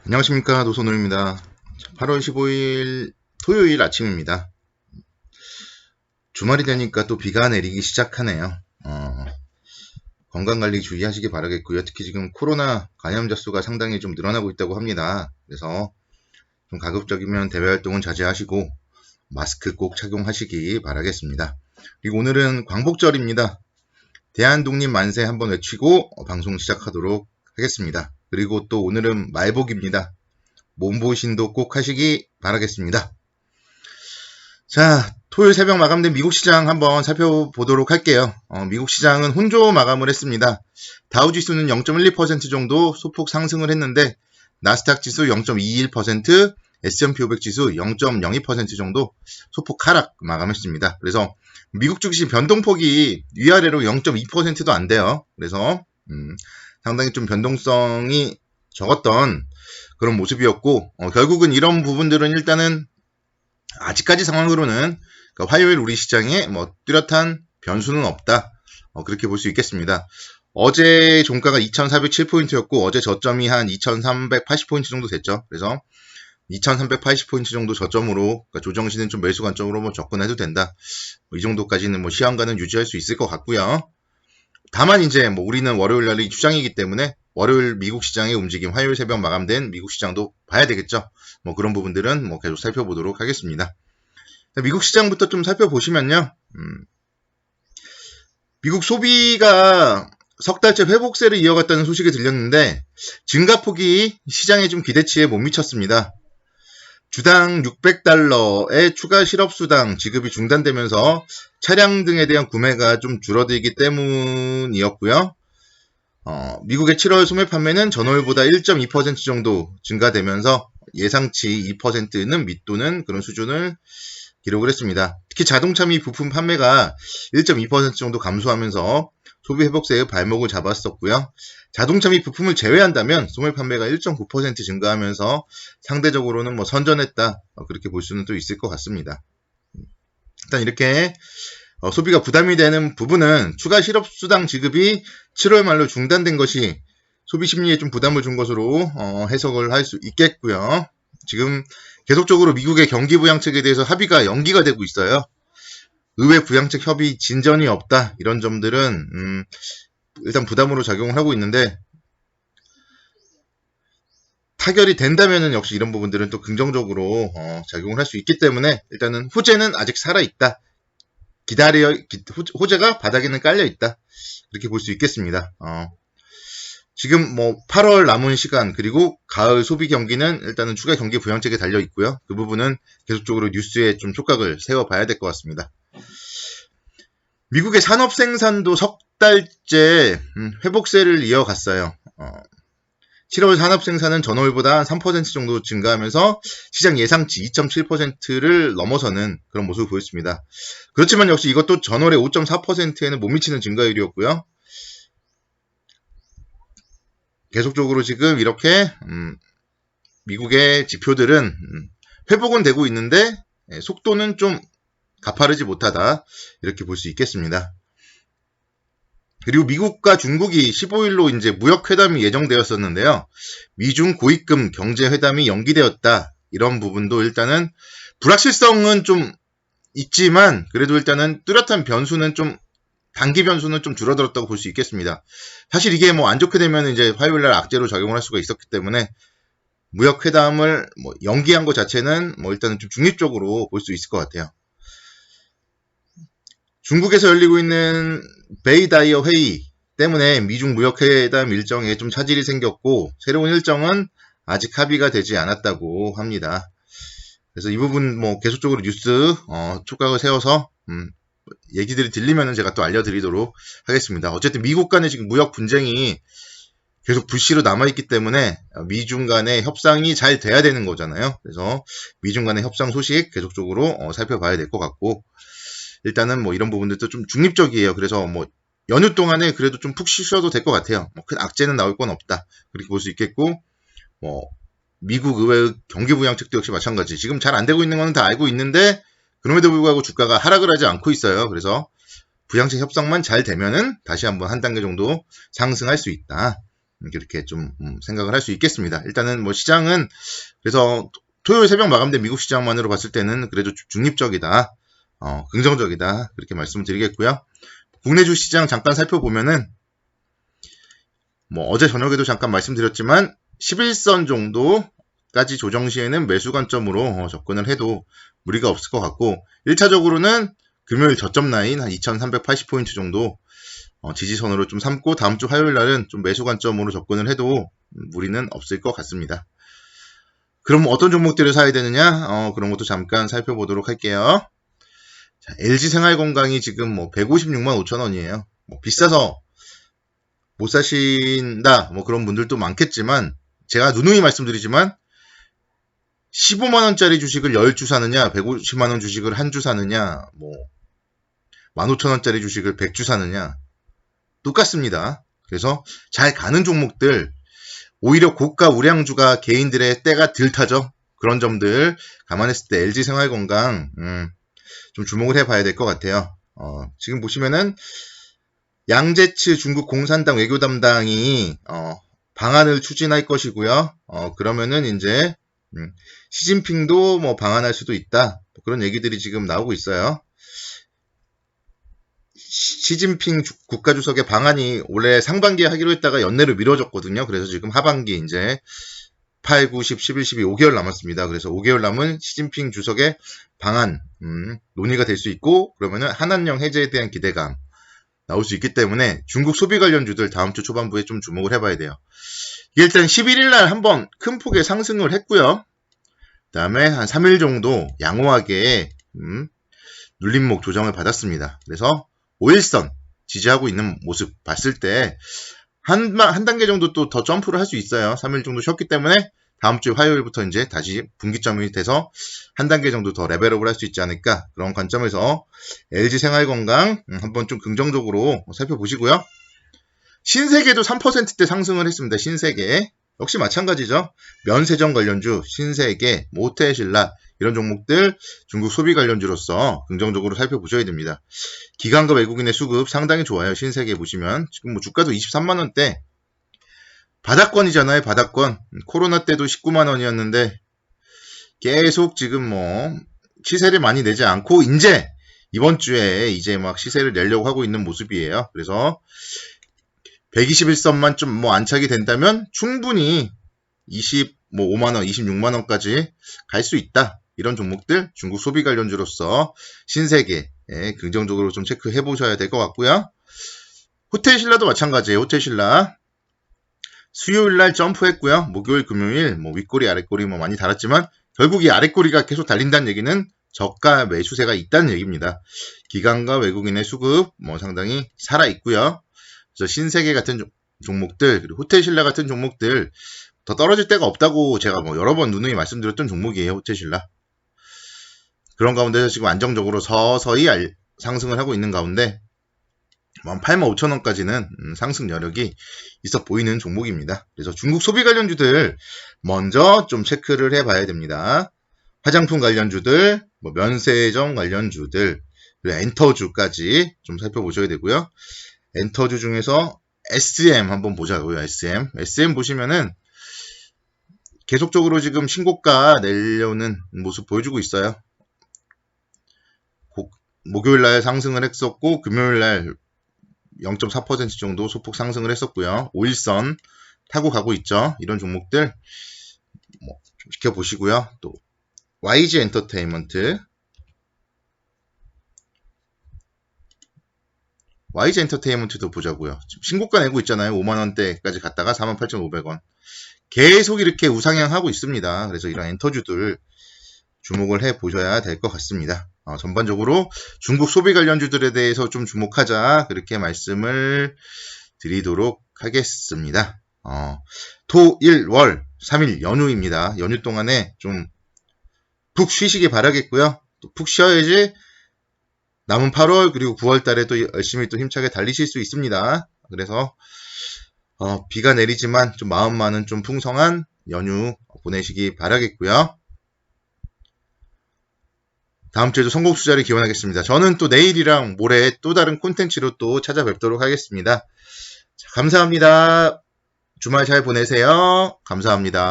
안녕하십니까, 노선우입니다. 8월 15일 토요일 아침입니다. 주말이 되니까 또 비가 내리기 시작하네요. 건강관리 주의하시기 바라겠고요. 특히 지금 코로나 감염자 수가 상당히 좀 늘어나고 있다고 합니다. 그래서 좀 가급적이면 대외활동은 자제하시고 마스크 꼭 착용하시기 바라겠습니다. 그리고 오늘은 광복절입니다. 대한독립 만세 한번 외치고 방송 시작하도록 하겠습니다. 그리고 또 오늘은 말복입니다. 몸보신도 꼭 하시기 바라겠습니다. 자, 토요일 새벽 마감된 미국 시장 한번 살펴보도록 할게요. 미국 시장은 혼조 마감을 했습니다. 다우지수는 0.12% 정도 소폭 상승을 했는데 나스닥 지수 0.21%, S&P 500 지수 0.02% 정도 소폭 하락 마감했습니다. 그래서 미국 주식 변동폭이 위아래로 0.2%도 안 돼요. 그래서 상당히 좀 변동성이 적었던 그런 모습이었고, 결국은 이런 부분들은 일단은 아직까지 상황으로는 그러니까 화요일 우리 시장에 뭐 뚜렷한 변수는 없다. 그렇게 볼 수 있겠습니다. 어제 종가가 2407포인트였고 어제 저점이 한 2380포인트 정도 됐죠. 그래서 2380포인트 정도 저점으로, 그러니까 조정시는 좀 매수 관점으로 뭐 접근해도 된다. 이 정도까지는 뭐 시황가는 유지할 수 있을 것 같고요. 다만 이제 뭐 우리는 월요일 날이 휴장이기 때문에 월요일 미국 시장의 움직임, 화요일 새벽 마감된 미국 시장도 봐야 되겠죠. 뭐 그런 부분들은 뭐 계속 살펴보도록 하겠습니다. 미국 시장부터 좀 살펴보시면요. 미국 소비가 석 달째 회복세를 이어갔다는 소식이 들렸는데 증가폭이 시장의 좀 기대치에 못 미쳤습니다. 주당 600달러의 추가 실업수당 지급이 중단되면서 차량 등에 대한 구매가 좀 줄어들기 때문이었고요. 미국의 7월 소매 판매는 전월보다 1.2% 정도 증가되면서 예상치 2%는 밑도는 그런 수준을 기록을 했습니다. 특히 자동차 및 부품 판매가 1.2% 정도 감소하면서 소비 회복세의 발목을 잡았었고요. 자동차 및 부품을 제외한다면 소매 판매가 1.9% 증가하면서 상대적으로는 뭐 선전했다. 그렇게 볼 수는 또 있을 것 같습니다. 일단 이렇게 소비가 부담이 되는 부분은 추가 실업수당 지급이 7월 말로 중단된 것이 소비 심리에 좀 부담을 준 것으로 해석을 할 수 있겠고요. 지금 계속적으로 미국의 경기 부양책에 대해서 합의가 연기가 되고 있어요. 의회 부양책 협의 진전이 없다. 이런 점들은 일단 부담으로 작용을 하고 있는데 타결이 된다면은 역시 이런 부분들은 또 긍정적으로 작용을 할 수 있기 때문에 일단은 호재는 아직 살아있다. 호재가 바닥에는 깔려있다. 그렇게 볼 수 있겠습니다. 지금 뭐 8월 남은 시간 그리고 가을 소비 경기는 일단은 추가 경기 부양책에 달려 있고요. 그 부분은 계속적으로 뉴스에 좀 촉각을 세워봐야 될 것 같습니다. 미국의 산업 생산도 석 달째 회복세를 이어갔어요. 7월 산업 생산은 전월보다 3% 정도 증가하면서 시장 예상치 2.7%를 넘어서는 그런 모습을 보였습니다. 그렇지만 역시 이것도 전월의 5.4%에는 못 미치는 증가율이었고요. 계속적으로 지금 이렇게 미국의 지표들은 회복은 되고 있는데 속도는 좀 가파르지 못하다 이렇게 볼 수 있겠습니다. 그리고 미국과 중국이 15일로 이제 무역회담이 예정되었었는데요. 미중 고입금 경제회담이 연기되었다. 이런 부분도 일단은 불확실성은 좀 있지만 그래도 일단은 뚜렷한 변수는 좀 단기 변수는 좀 줄어들었다고 볼 수 있겠습니다. 사실 이게 뭐 안 좋게 되면 이제 화요일날 악재로 작용을 할 수가 있었기 때문에 무역회담을 뭐 연기한 것 자체는 뭐 일단은 좀 중립적으로 볼 수 있을 것 같아요. 중국에서 열리고 있는 베이다이어 회의 때문에 미중 무역회담 일정에 좀 차질이 생겼고 새로운 일정은 아직 합의가 되지 않았다고 합니다. 그래서 이 부분 뭐 계속적으로 뉴스 촉각을 세워서 얘기들이 들리면 제가 또 알려드리도록 하겠습니다. 어쨌든 미국 간의 지금 무역 분쟁이 계속 불씨로 남아있기 때문에 미중 간의 협상이 잘 돼야 되는 거잖아요. 그래서 미중 간의 협상 소식 계속적으로 살펴봐야 될 것 같고 일단은 뭐 이런 부분들도 좀 중립적이에요. 그래서 뭐 연휴 동안에 그래도 좀 푹 쉬셔도 될 것 같아요. 뭐 큰 악재는 나올 건 없다. 그렇게 볼 수 있겠고 뭐 미국 의회 경기 부양책도 역시 마찬가지. 지금 잘 안 되고 있는 거는 다 알고 있는데 그럼에도 불구하고 주가가 하락을 하지 않고 있어요. 그래서 부양책 협상만 잘 되면은 다시 한번 한 단계 정도 상승할 수 있다. 이렇게 좀 생각을 할 수 있겠습니다. 일단은 뭐 시장은 그래서 토요일 새벽 마감된 미국 시장만으로 봤을 때는 그래도 중립적이다, 긍정적이다 그렇게 말씀을 드리겠고요. 국내 주시장 잠깐 살펴보면은 뭐 어제 저녁에도 잠깐 말씀드렸지만 11선 정도까지 조정 시에는 매수 관점으로 접근을 해도 무리가 없을 것 같고, 1차적으로는 금요일 저점 라인 한 2380포인트 정도 지지선으로 좀 삼고 다음 주 화요일 날은 좀 매수 관점으로 접근을 해도 무리는 없을 것 같습니다. 그럼 어떤 종목들을 사야 되느냐? 그런 것도 잠깐 살펴보도록 할게요. 자, LG생활건강이 지금 뭐 156만 5천 원이에요. 뭐 비싸서 못 사신다 뭐 그런 분들도 많겠지만, 제가 누누이 말씀드리지만 15만원짜리 주식을 10주 사느냐, 150만원 주식을 한 주 사느냐, 뭐 15,000원짜리 주식을 100주 사느냐 똑같습니다. 그래서 잘 가는 종목들, 오히려 고가 우량주가 개인들의 때가 덜 타죠. 그런 점들 감안했을 때 LG생활건강 좀 주목을 해봐야 될 것 같아요. 지금 보시면은 양재츠 중국 공산당 외교 담당이 방안을 추진할 것이고요. 그러면은 이제 시진핑도 뭐 방한할 수도 있다, 그런 얘기들이 지금 나오고 있어요. 시진핑 국가주석의 방한이 원래 상반기에 하기로 했다가 연내로 미뤄졌거든요. 그래서 지금 하반기 이제 8, 9, 10, 11, 12, 5개월 남았습니다. 그래서 5개월 남은 시진핑 주석의 방한 논의가 될 수 있고, 그러면은 한한령 해제에 대한 기대감 나올 수 있기 때문에 중국 소비 관련주들 다음 주 초반부에 좀 주목을 해봐야 돼요. 일단 11일 날 한번 큰 폭의 상승을 했고요. 그 다음에 한 3일 정도 양호하게 눌림목 조정을 받았습니다. 그래서 5일선 지지하고 있는 모습 봤을 때 한 단계 정도 또 더 점프를 할 수 있어요. 3일 정도 쉬었기 때문에 다음 주 화요일부터 이제 다시 분기점이 돼서 한 단계 정도 더 레벨업을 할 수 있지 않을까, 그런 관점에서 LG생활건강 한번 좀 긍정적으로 살펴보시고요. 신세계도 3%대 상승을 했습니다. 신세계 역시 마찬가지죠. 면세점 관련주, 신세계, 모태신라 이런 종목들 중국 소비 관련주로서 긍정적으로 살펴보셔야 됩니다. 기관과 외국인의 수급 상당히 좋아요. 신세계 보시면 지금 뭐 주가도 23만원대 바닥권이잖아요. 바닥권. 코로나 때도 19만원이었는데 계속 지금 뭐 시세를 많이 내지 않고 이제 이번 주에 이제 막 시세를 내려고 하고 있는 모습이에요. 그래서 121선만 좀 뭐 안착이 된다면 충분히 25만원, 26만원까지 갈 수 있다. 이런 종목들 중국 소비 관련주로서 신세계 긍정적으로 좀 체크해 보셔야 될 것 같고요. 호텔신라도 마찬가지예요. 호텔신라 수요일날 점프했고요. 목요일, 금요일 뭐 윗꼬리, 아랫꼬리 뭐 많이 달았지만 결국 이 아랫꼬리가 계속 달린다는 얘기는 저가 매수세가 있다는 얘기입니다. 기관과 외국인의 수급 뭐 상당히 살아 있고요. 그래서 신세계 같은 종목들, 그리고 호텔신라 같은 종목들 더 떨어질 데가 없다고 제가 뭐 여러 번 누누이 말씀드렸던 종목이에요. 호텔신라. 그런 가운데서 지금 안정적으로 서서히 상승을 하고 있는 가운데 85,000원까지는 상승 여력이 있어 보이는 종목입니다. 그래서 중국 소비 관련주들 먼저 좀 체크를 해봐야 됩니다. 화장품 관련주들, 뭐 면세점 관련주들, 그리고 엔터주까지 좀 살펴보셔야 되고요. 엔터주 중에서 SM 한번 보자고요. SM 보시면은 계속적으로 지금 신고가 내려오는 모습 보여주고 있어요. 목요일날 상승을 했었고 금요일날 0.4% 정도 소폭 상승을 했었고요. 5일선 타고 가고 있죠. 이런 종목들 뭐 좀 지켜보시고요. 또 YG 엔터테인먼트, YG 엔터테인먼트도 보자고요. 지금 신고가 내고 있잖아요. 5만원대까지 갔다가 48,500원 계속 이렇게 우상향하고 있습니다. 그래서 이런 엔터주들 주목을 해 보셔야 될 것 같습니다. 전반적으로 중국 소비 관련주들에 대해서 좀 주목하자, 그렇게 말씀을 드리도록 하겠습니다. 토, 일, 월 3일 연휴입니다. 연휴 동안에 좀 푹 쉬시기 바라겠고요. 또 푹 쉬어야지 남은 8월 그리고 9월 달에 또 열심히 또 힘차게 달리실 수 있습니다. 그래서 비가 내리지만 좀 마음만은 좀 풍성한 연휴 보내시기 바라겠고요. 다음 주에도 성공 투자를 기원하겠습니다. 저는 또 내일이랑 모레 또 다른 콘텐츠로 또 찾아뵙도록 하겠습니다. 자, 감사합니다. 주말 잘 보내세요. 감사합니다.